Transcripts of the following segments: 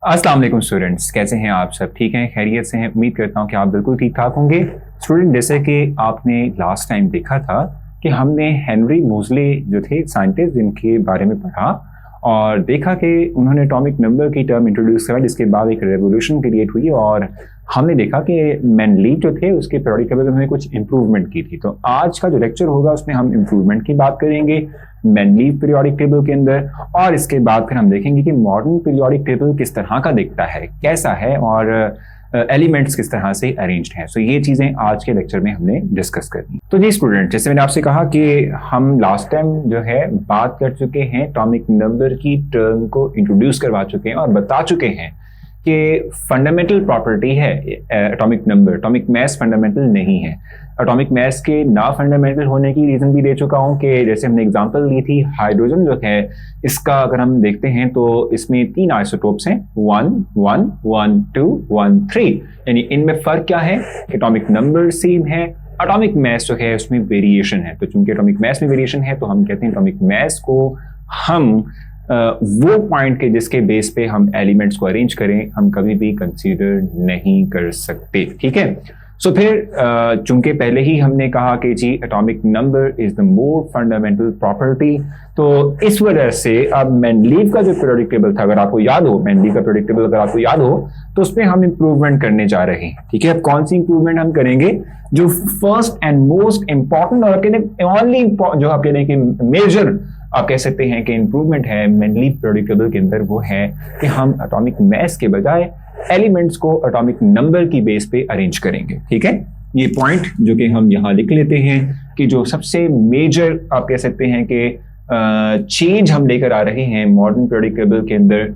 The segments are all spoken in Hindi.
अस्सलाम वालेकुम स्टूडेंट्स, कैसे हैं आप सब? ठीक हैं, खैरियत से हैं? उम्मीद करता हूं कि आप बिल्कुल ठीक ठाक होंगे। स्टूडेंट, जैसे कि आपने लास्ट टाइम देखा था कि हमने हेनरी मोज़ले जो थे साइंटिस्ट, जिनके बारे में पढ़ा और देखा कि उन्होंने एटॉमिक नंबर की टर्म इंट्रोड्यूस करा, जिसके बाद एक रेवोल्यूशन क्रिएट हुई और हमने देखा कि मेंडलीव जो थे उसके पीरियोडिक टेबल में कुछ इंप्रूवमेंट की थी। तो आज का जो लेक्चर होगा उसमें हम इंप्रूवमेंट की बात करेंगे मेंडलीव पीरियोडिक टेबल के अंदर, और इसके बाद फिर हम देखेंगे कि मॉडर्न पीरियोडिक टेबल किस तरह का दिखता है, कैसा है और एलिमेंट्स किस तरह से अरेंज्ड हैं। सो ये चीजें आज के लेक्चर में हमने डिस्कस करनी। तो जी स्टूडेंट, जैसे मैंने आपसे कहा कि हम लास्ट टाइम जो है बात कर चुके हैं, एटॉमिक नंबर की टर्म को इंट्रोड्यूस करवा चुके हैं और बता चुके हैं कि फंडामेंटल प्रॉपर्टी है atomic number, atomic mass fundamental नहीं है। एटॉमिक मैस के ना फंडामेंटल होने की रीजन भी दे चुका हूं कि जैसे हमने एग्जांपल ली थी, हाइड्रोजन जो है इसका अगर हम देखते हैं तो इसमें 3 आइसोटोप्स हैं, 1 1 1 2 1 3, यानी इनमें फर्क क्या है? एटॉमिक नंबर सेम है, एटॉमिक मैस जो है उसमें वेरिएशन है। तो चूंकि एटॉमिक मैस में वेरिएशन है तो हम कहते हैं एटॉमिक मैस को हम वो पॉइंट के जिसके बेस पे हम एलिमेंट्स को अरेंज करें हम कभी भी कंसीडर नहीं कर सकते। ठीक है, सो फिर चूंकि पहले ही हमने कहा कि जी atomic number is the more fundamental property, तो इस वजह से अब मेंडलीव का जो पीरियोडिक टेबल था, अगर आपको याद हो, मेंडलीव का पीरियोडिक टेबल अगर आपको याद हो तो उसमें हम इंप्रूवमेंट करने जा रहे हैं। ठीक है, अब कौन सी इंप्रूवमेंट हम करेंगे? जो फर्स्ट एंड मोस्ट इंपॉर्टेंट और ओनली जो आप कहते हैं कि मेजर आप कह सकते हैं कि इंप्रूवमेंट है मेंडलीव पीरियोडिक टेबल के अंदर, वो है कि हम एटॉमिक मैस के बजाय एलिमेंट्स को एटॉमिक नंबर की बेस पे अरेंज करेंगे। ठीक है, ये पॉइंट जो कि हम यहां लिख लेते हैं कि जो सबसे मेजर आप कह सकते हैं कि चेंज हम लेकर आ रहे हैं मॉडर्न पीरियोडिक टेबल के अंदर,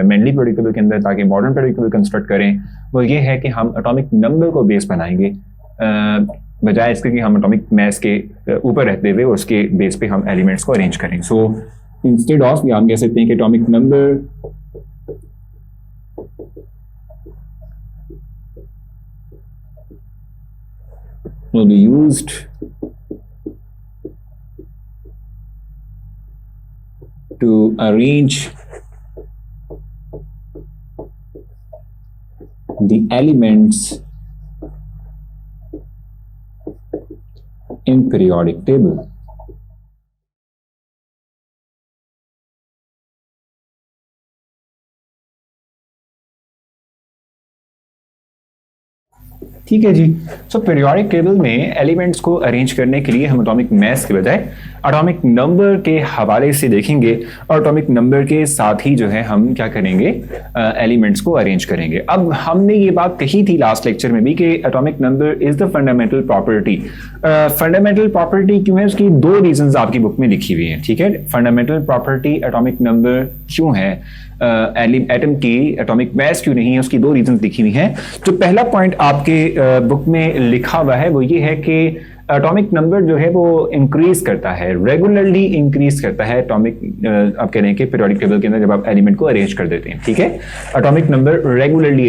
मेंडलीव पीरियोडिक टेबल के अंदर, ताकि मॉडर्न पीरियोडिक टेबल कंस्ट्रक्ट करें, वो ये है कि हम एटॉमिक नंबर को बेस बनाएंगे बजाय इसके कि हम एटॉमिक मैस के ऊपर रहते हुए उसके बेस पे हम एलिमेंट्स को अरेंज करें। सो इंस्टेड ऑफ हम कह सकते हैं कि atomic number will be used to arrange the elements in periodic table. ठीक है जी, सो पीरियोडिक टेबल में एलिमेंट्स को अरेंज करने के लिए हम एटॉमिक मैस के बजाय एटॉमिक नंबर के हवाले से देखेंगे और एटॉमिक नंबर के साथ ही जो है हम क्या करेंगे, एलिमेंट्स को अरेंज करेंगे। अब हमने ये बात कही थी लास्ट लेक्चर में भी कि atomic number is the fundamental property. Fundamental property क्यों है, उसकी 2 रीजंस आपकी बुक में लिखी हुई हैं। ठीक है, फंडामेंटल प्रॉपर्टी एटॉमिक नंबर क्यों है, एटम की एटॉमिक मैस क्यों नहीं है, उसकी 2 रीजंस लिखी हुई हैं। तो पहला पॉइंट आपके बुक में लिखा हुआ है वो ये है कि एटॉमिक नंबर जो है वो इंक्रीज करता है, रेगुलरली इंक्रीज करता है एटॉमिक आप कह रहे हैं कि पीरियोडिक टेबल के अंदर जब आप एलिमेंट को अरेंज कर देते हैं। ठीक है, एटॉमिक नंबर रेगुलरली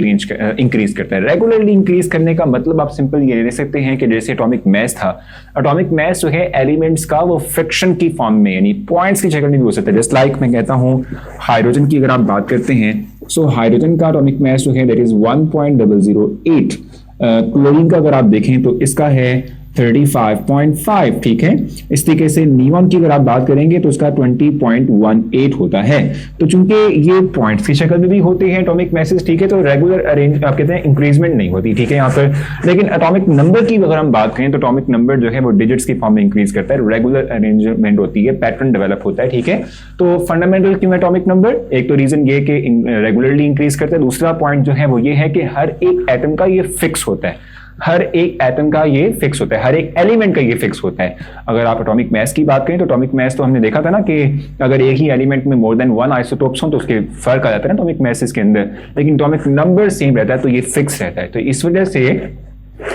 इंक्रीज करता है। रेगुलरली इंक्रीज करने का मतलब आप सिंपल ये ले सकते हैं कि जैसे एटॉमिक मैस था, एटॉमिक मैस जो है एलिमेंट्स का वो फ्रिक्शन की फॉर्म में यानी पॉइंट्स की शक्ल में भी हो सकता है। जस्ट लाइक मैं कहता हूं हाइड्रोजन की अगर आप बात करते हैं, सो हाइड्रोजन का एटॉमिक मैस जो है दैट इज 1.008। क्लोरीन का अगर आप देखें तो इसका है 35.5। ठीक है, इस तरीके से नियॉन की अगर आप बात करेंगे तो उसका 20.18 होता है। तो चूंकि ये पॉइंट्स की शक्ल में भी होते हैं एटॉमिक मैसेज, ठीक है, तो रेगुलर अरेंज आप कहते हैं इंक्रीजमेंट नहीं होती। ठीक है, यहाँ पर लेकिन एटॉमिक नंबर की अगर हम बात करें तो एटॉमिक नंबर जो है वो डिजिट्स की फॉर्म में इंक्रीज करता है, रेगुलर अरेंजमेंट होती है, पैटर्न डेवलप होता है। ठीक है, तो फंडामेंटल क्यों एटॉमिक नंबर? एक तो रीजन ये कि रेगुलरली इंक्रीज करता है, दूसरा पॉइंट जो है वो ये है कि हर एक एटम का ये फिक्स होता है, हर एक एटम का ये फिक्स होता है, हर एक एलिमेंट का ये फिक्स होता है। अगर आप एटॉमिक मैस की बात करें तो एटॉमिक मैस तो हमने देखा था ना कि अगर एक ही एलिमेंट में मोर देन 1 आइसोटोप्स हो तो उसके फर्क आ जाता है ना एटॉमिक मैसेज के अंदर, लेकिन एटॉमिक नंबर सेम रहता है तो ये फिक्स रहता है। तो इस वजह से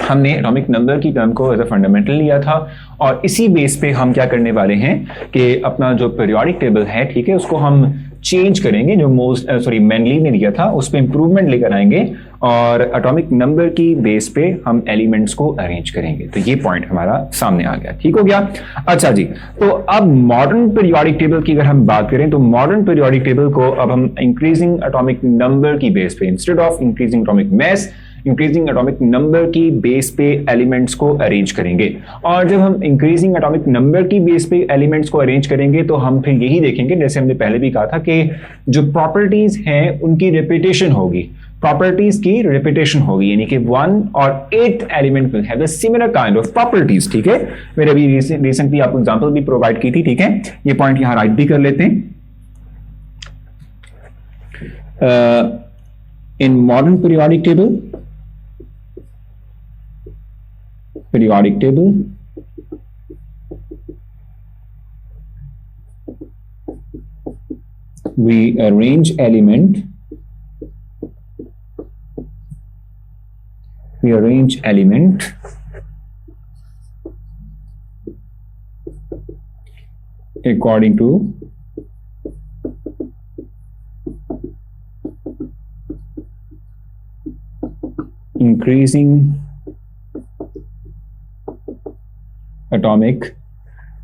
हमने एटॉमिक नंबर की टर्म को एज अ फंडामेंटल लिया था और इसी बेस पे हम क्या करने वाले हैं कि अपना जो पीरियोडिक टेबल है, ठीक है, उसको हम चेंज करेंगे, जो मेनली ने दिया था उस पर इंप्रूवमेंट लेकर आएंगे और एटॉमिक नंबर की बेस पे हम एलिमेंट्स को अरेंज करेंगे। तो ये पॉइंट हमारा सामने आ गया, ठीक हो गया। अच्छा जी, तो अब मॉडर्न पीरियोडिक टेबल की अगर हम बात करें तो मॉडर्न पीरियोडिक टेबल को अब हम इंक्रीजिंग एटॉमिक नंबर की बेस पे, instead of increasing atomic mass, increasing atomic number की बेस पे एलिमेंट्स को अरेंज करेंगे। और जब हम इंक्रीजिंग एटॉमिक नंबर की बेस पे एलिमेंट्स को अरेंज करेंगे तो हम फिर यही देखेंगे, जैसे हमने पहले भी कहा था, कि जो प्रॉपर्टीज हैं उनकी रिपीटेशन होगी, प्रॉपर्टीज की रिपीटेशन होगी, यानी कि 1 और 8th element will have the similar kind of properties. ठीक है, मैंने अभी रिसेंटली आपको एग्जांपल भी प्रोवाइड की थी। ठीक है, ये पॉइंट यहां राइट भी कर लेते हैं। In modern periodic table, we arrange element according to increasing atomic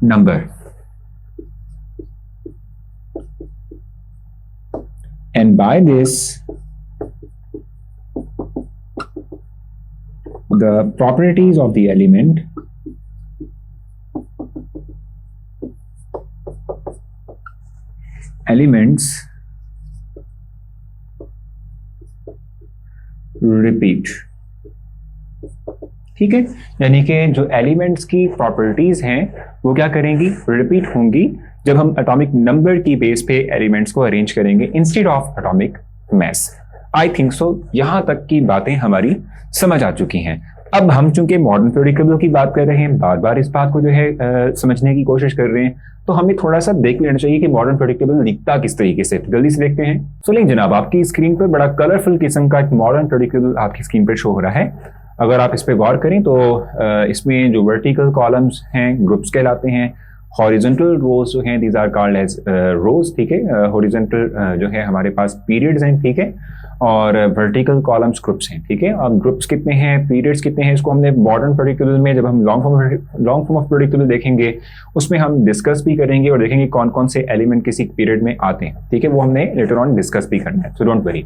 number, and by this the properties of the element elements repeat। ठीक है, यानी कि जो एलिमेंट्स की प्रॉपर्टीज हैं वो क्या करेंगी, रिपीट होंगी जब हम एटॉमिक नंबर की बेस पे एलिमेंट्स को अरेंज करेंगे instead of atomic mass. I think so यहां तक की बातें हमारी समझ आ चुकी हैं। अब हम चूंकि मॉडर्न पीरियोडिक टेबल की बात कर रहे हैं, बार बार इस बात को जो है समझने की कोशिश कर रहे हैं, तो हमें थोड़ा सा देख लेना चाहिए कि मॉडर्न पीरियोडिक टेबल दिखता किस तरीके से। जल्दी से देखते हैं। तो लेकिन जनाब, आपकी स्क्रीन पर बड़ा कलरफुल किस्म का एक मॉडर्न पीरियोडिक टेबल आपकी स्क्रीन पर शो हो रहा है। अगर आप इस पर गौर करें तो इसमें जो वर्टिकल कॉलम्स हैं ग्रुप्स कहलाते हैं, हॉरिजॉन्टल रोज जो हैं दीज आर कॉल्ड एज रोज। ठीक है, हॉरिजॉन्टल जो है हमारे पास पीरियड्स हैं। ठीक है, और वर्टिकल कॉलम्स ग्रुप्स हैं। ठीक है, अब ग्रुप्स कितने हैं, पीरियड्स कितने हैं, इसको हमने मॉडर्न पीरियोडिक टेबल में, जब हम long form of periodic table देखेंगे उसमें हम डिस्कस भी करेंगे और देखेंगे कौन कौन से एलिमेंट किसी पीरियड में आते हैं। ठीक है, वो हमने लेटर ऑन डिस्कस भी करना है, सो डोंट वरी।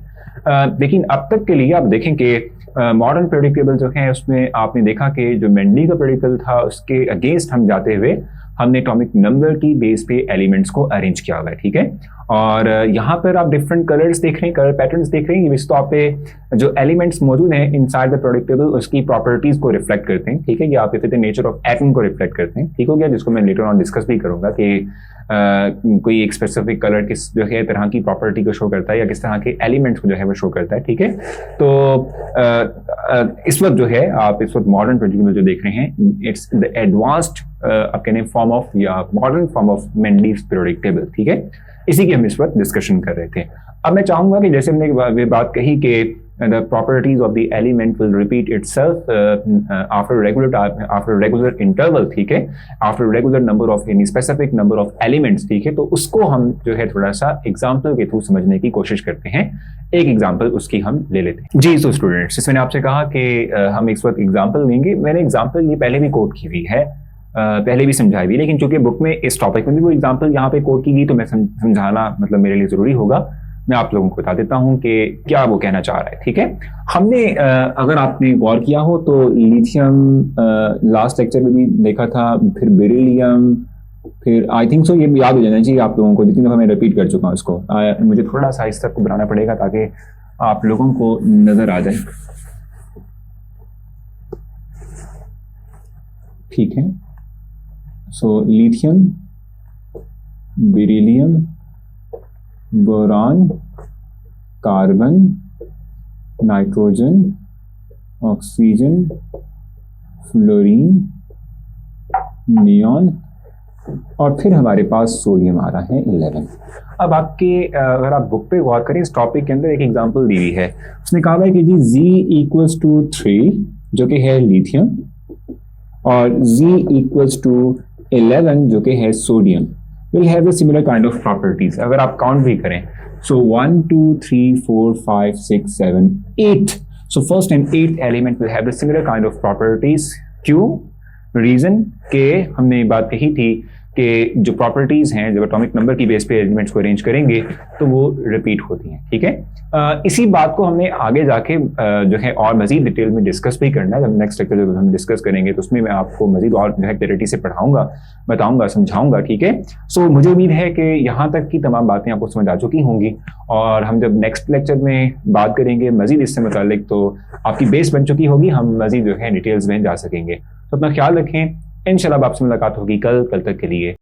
लेकिन अब तक के लिए आप देखें कि मॉडर्न पीरियोडिक टेबल जो है उसमें आपने देखा कि जो मेंडली का पीरियोडिक टेबल था उसके अगेंस्ट हम जाते हुए हमने एटॉमिक नंबर की बेस पे एलिमेंट्स को अरेंज किया हुआ है। ठीक है, और यहाँ पर आप डिफरेंट कलर्स देख रहे हैं, कलर पैटर्न्स देख रहे हैं। इस तौर पे जो एलिमेंट्स मौजूद हैं इनसाइड द पीरियोडिक टेबल उसकी प्रॉपर्टीज को रिफ्लेक्ट करते हैं। ठीक है, ये आप कहते हैं नेचर ऑफ एटम को रिफ्लेक्ट करते हैं। ठीक हो गया, जिसको मैं लेटर ऑन डिस्कस भी करूंगा कि कोई एक स्पेसिफिक कलर किस जो है तरह की प्रॉपर्टी को शो करता है या किस तरह के एलिमेंट्स को जो है वो शो करता है। ठीक है, तो इस वक्त जो है आप इस वक्त मॉडर्न पीरियोडिक टेबल जो देख रहे हैं, इट्स द एडवांस्ड आप कहने फॉर्म ऑफ या modern form of Mendeleev's periodic table. ठीक है, इसी की हम इस वक्त डिस्कशन कर रहे थे। अब मैं चाहूंगा कि जैसे हमने ये बात कही कि the properties of the element will repeat itself after regular interval। ठीक है, after regular number of any specific number of elements। ठीक है, तो उसको हम जो है थोड़ा सा एग्जांपल के थ्रू समझने की कोशिश करते हैं। एक एग्जांपल उसकी हम ले लेते हैं। जी, तो स्टूडेंट्स, इसमें आपसे कहा कि हम इस वक्त एग्जांपल लेंगे। मैंने एग्जांपल ये पहले भी कोट की हुई है, पहले भी समझाई हुई, लेकिन चूंकि बुक में इस टॉपिक में भी वो एग्जांपल यहाँ पे कोट की गई तो मैं समझाना मतलब मेरे लिए जरूरी होगा। मैं आप लोगों को बता देता हूं कि क्या वो कहना चाह रहा है। ठीक है, हमने अगर आपने गौर किया हो तो लिथियम लास्ट लेक्चर में भी देखा था, फिर बेरिलियम, फिर आई थिंक सो ये याद हो जाना चाहिए आप लोगों को, जितनी दफा मैं रिपीट कर चुका हूं इसको। मुझे थोड़ा सा इस तरह को बनाना पड़ेगा ताकि आप लोगों को नजर आ जाए। ठीक है, so lithium, beryllium, boron, carbon, nitrogen, oxygen, fluorine, neon, और फिर हमारे पास सोडियम आ रहा है 11। अब आपके अगर आप बुक पे गौर करें, इस टॉपिक के अंदर एक एग्जांपल दी हुई है। उसने कहा है कि जी Z = 3 जो कि है लिथियम और Z = 11 जो कि है sodium. will have a similar kind of properties. अगर आप काउंट भी करें, so 1 2 3 4 5 6 7 8, so first and eighth element will have the similar kind of properties. क्यों? रीजन के हमने बात कही थी कि जो प्रॉपर्टीज हैं जब एटॉमिक नंबर की बेस पे एलिमेंट्स को अरेंज करेंगे तो वो रिपीट होती हैं, ठीक है। इसी बात को हमने आगे जाके जो है और मजीद डिटेल में डिस्कस भी करना है। जब नेक्स्ट लेक्चर जब हम डिस्कस करेंगे तो उसमें मैं आपको मजीद और जो है क्लैरिटी से पढ़ाऊंगा, बताऊंगा, समझाऊंगा, ठीक है। सो मुझे उम्मीद है कि यहाँ तक की तमाम बातें आपको समझ आ चुकी होंगी और हम जब नेक्स्ट लेक्चर में बात करेंगे मजीद इससे मुतालिक तो आपकी बेस बन चुकी होगी, हम मजीद जो है डिटेल्स में जा सकेंगे। तो अपना ख्याल रखें, इंशाल्लाह आपसे मुलाकात होगी कल तक के लिए।